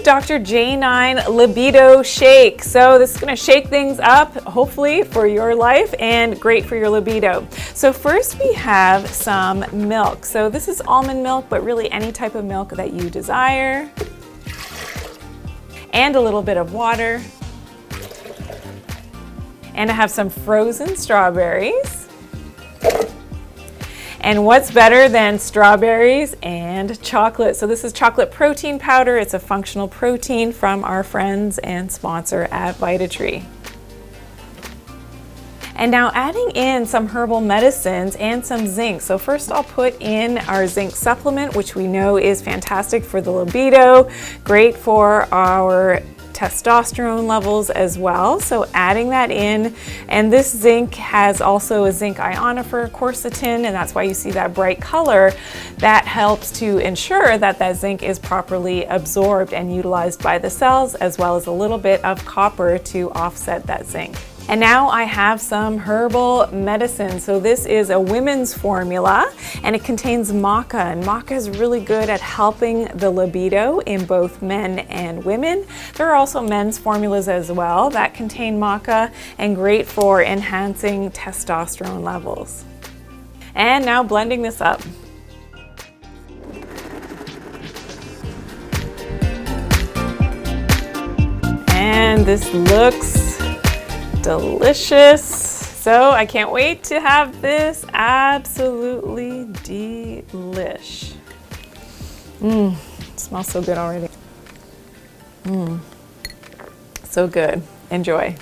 is Dr. J9 Libido Shake. So this is gonna shake things up, hopefully for your life and great for your libido. So first we have some milk. So this is almond milk, but really any type of milk that you desire. And a little bit of water. And I have some frozen strawberries. And what's better than strawberries and chocolate? So this is chocolate protein powder. It's a functional protein from our friends and sponsor at VitaTree. And now adding in some herbal medicines and some zinc. So first I'll put in our zinc supplement, which we know is fantastic for the libido, great for our testosterone levels as well. So adding that in, and this zinc has also a zinc ionophore quercetin, and that's why you see that bright color. That helps to ensure that that zinc is properly absorbed and utilized by the cells, as well as a little bit of copper to offset that zinc. And now I have some herbal medicine. So this is a women's formula and it contains maca, and maca is really good at helping the libido in both men and women. There are also men's formulas as well that contain maca and great for enhancing testosterone levels. And now blending this up. And this looks delicious. So I can't wait to have this. Absolutely delish. Smells so good already. So good. Enjoy.